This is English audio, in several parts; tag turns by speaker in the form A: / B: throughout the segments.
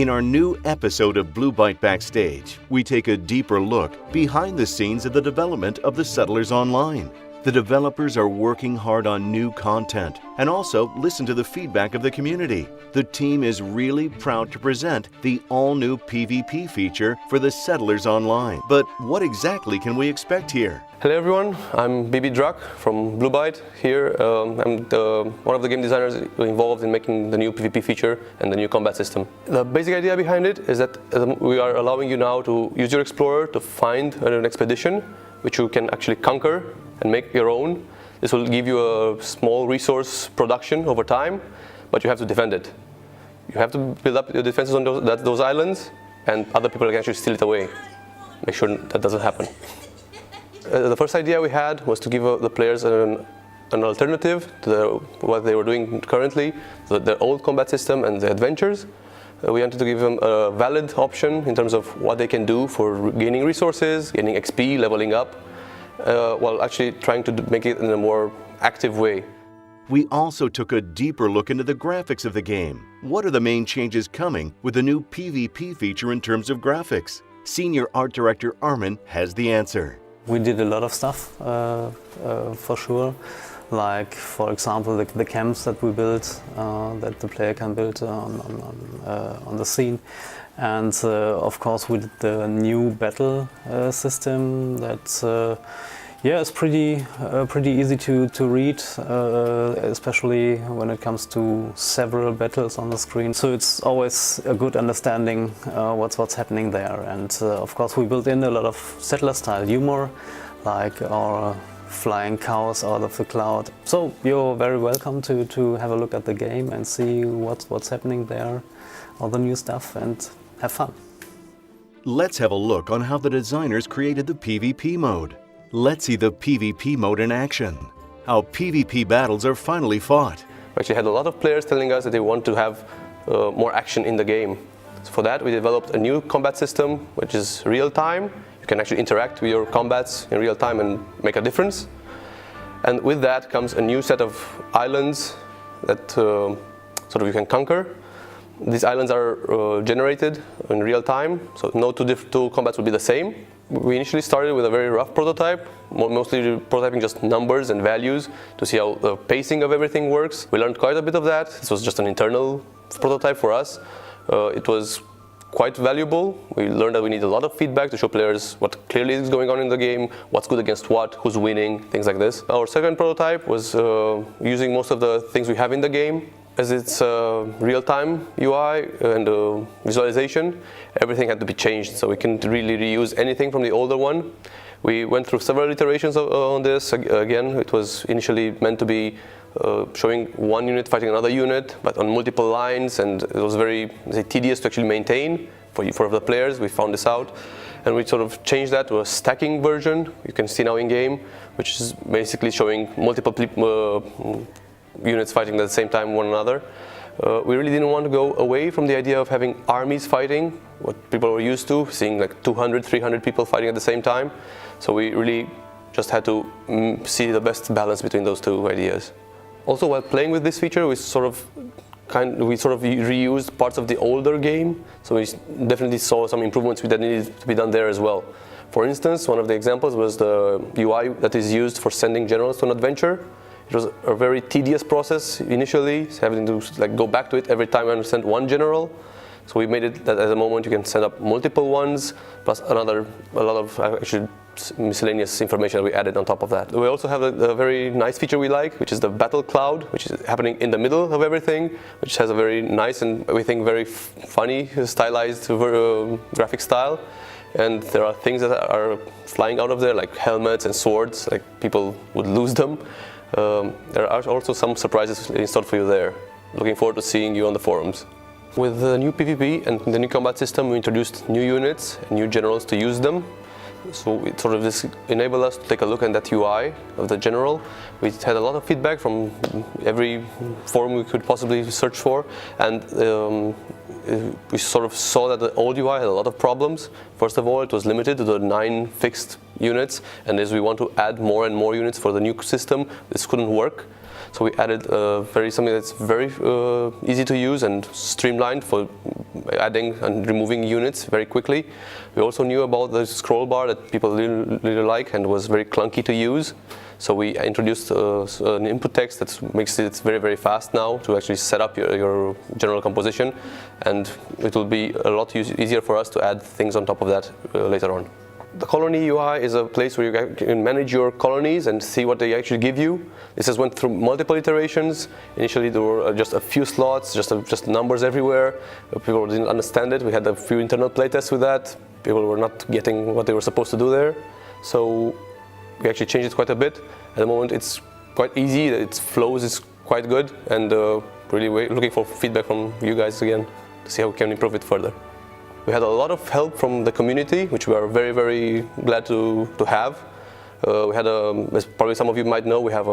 A: In our new episode of Blue Byte Backstage, we take a deeper look behind the scenes of the development of the Settlers Online. The developers are working hard on new content and also listen to the feedback of the community. The team is really proud to present the all-new PvP feature for the Settlers Online. But what exactly can we expect here?
B: Hello everyone, I'm BB Drak from Blue Byte here. I'm one of the game designers involved in making the new PvP feature and the new combat system. The basic idea behind it is that we are allowing you now to use your explorer to find an expedition which you can actually conquer and make your own. This will give you a small resource production over time, but you have to defend it. You have to build up your defenses on those islands, and other people can actually steal it away. Make sure that doesn't happen. The first idea we had was to give the players an alternative to what they were doing currently, the old combat system and the adventures. We wanted to give them a valid option in terms of what they can do for gaining resources, gaining XP, leveling up, while actually trying to make it in a more active way.
A: We also took a deeper look into the graphics of the game. What are the main changes coming with the new PvP feature in terms of graphics? Senior Art Director Armin has the answer.
C: We did a lot of stuff, for sure. Like, for example, the camps that we built, that the player can build on the scene. And of course, with the new battle system that is pretty easy to read, especially when it comes to several battles on the screen. So it's always a good understanding what's happening there. And of course, we built in a lot of settler-style humor, like our flying cows out of the cloud. So you're very welcome to have a look at the game and see what's happening there, all the new stuff, and have fun.
A: Let's have a look on how the designers created the PvP mode. Let's see the PvP mode in action. How PvP battles are finally fought.
B: We actually had a lot of players telling us that they want to have more action in the game. So for that, we developed a new combat system, which is real-time. You can actually interact with your combats in real time and make a difference. And with that comes a new set of islands that sort of you can conquer. These islands are generated in real time, so no two combats will be the same. We initially started with a very rough prototype, mostly prototyping just numbers and values to see how the pacing of everything works. We learned quite a bit of that. This was just an internal prototype for us. It was quite valuable. We learned that we need a lot of feedback to show players what clearly is going on in the game, what's good against what, who's winning, things like this. Our second prototype was using most of the things we have in the game. As it's real-time UI and visualization, everything had to be changed, so we can't really reuse anything from the older one. We went through several iterations on this. Again, it was initially meant to be showing one unit fighting another unit, but on multiple lines, and it was very tedious to actually maintain for the players. We found this out, and we sort of changed that to a stacking version. You can see now in game, which is basically showing multiple units fighting at the same time one another. We really didn't want to go away from the idea of having armies fighting, what people were used to, seeing like 200, 300 people fighting at the same time. So we really just had to see the best balance between those two ideas. Also, while playing with this feature, we sort of reused parts of the older game, so we definitely saw some improvements that needed to be done there as well. For instance, one of the examples was the UI that is used for sending generals to an adventure. It was a very tedious process initially, having to go back to it every time I send one general. So we made it that at the moment you can send up multiple ones, plus a lot of actually miscellaneous information that we added on top of that. We also have a very nice feature we like, which is the battle cloud, which is happening in the middle of everything, which has a very nice and we think very funny, stylized graphic style. And there are things that are flying out of there, like helmets and swords, like people would lose them. There are also some surprises installed for you there. Looking forward to seeing you on the forums. With the new PvP and the new combat system, we introduced new units and new generals to use them. So it sort of this enabled us to take a look at that UI of the general. We had a lot of feedback from every forum we could possibly search for, and we sort of saw that the old UI had a lot of problems. First of all, it was limited to the 9 fixed units, and as we want to add more and more units for the new system, this couldn't work. So we added something that's very easy to use and streamlined for adding and removing units very quickly. We also knew about the scroll bar that people really like and was very clunky to use. So we introduced an input text that makes it very, very fast now to actually set up your general composition, and it will be a lot easier for us to add things on top of that later on. The colony UI is a place where you can manage your colonies and see what they actually give you. This has went through multiple iterations. Initially there were just a few slots, just numbers everywhere. People didn't understand it. We had a few internal playtests with that. People were not getting what they were supposed to do there. So we actually changed it quite a bit. At the moment it's quite easy, its flows is quite good, and really looking for feedback from you guys again to see how we can improve it further. We had a lot of help from the community, which we are very, very glad to have. We had, as probably some of you might know, we had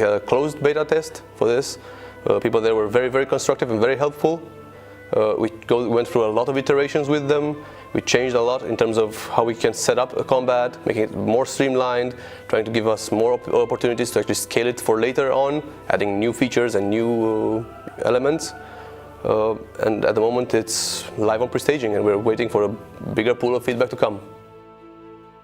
B: a closed beta test for this. People there were very, very constructive and very helpful. We went through a lot of iterations with them. We changed a lot in terms of how we can set up a combat, making it more streamlined, trying to give us more opportunities to actually scale it for later on, adding new features and new elements. And at the moment it's live on pre-staging, and we're waiting for a bigger pool of feedback to come.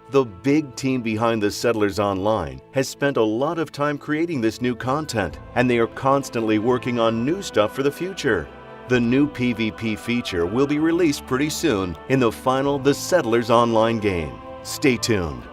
A: The big team behind the Settlers Online has spent a lot of time creating this new content, and they are constantly working on new stuff for the future. The new PvP feature will be released pretty soon in the final The Settlers Online game. Stay tuned.